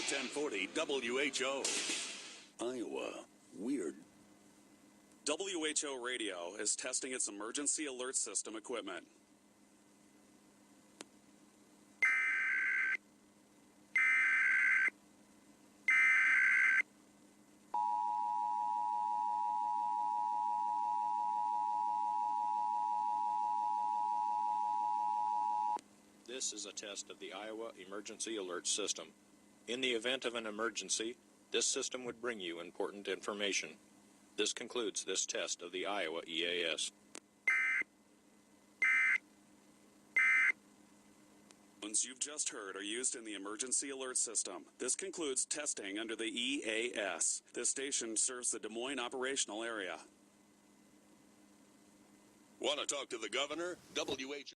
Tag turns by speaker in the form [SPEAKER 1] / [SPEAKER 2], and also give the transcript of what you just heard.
[SPEAKER 1] 1040 WHO. Iowa. Weird.
[SPEAKER 2] WHO Radio is testing its emergency alert system equipment.
[SPEAKER 3] This is a test of the Iowa Emergency Alert System. In the event of an emergency, this system would bring you important information. This concludes this test of the Iowa EAS.
[SPEAKER 2] You've just heard are used in the emergency alert system. This concludes testing under the EAS. This station serves the Des Moines operational area.
[SPEAKER 1] Want to talk to the governor? WHO.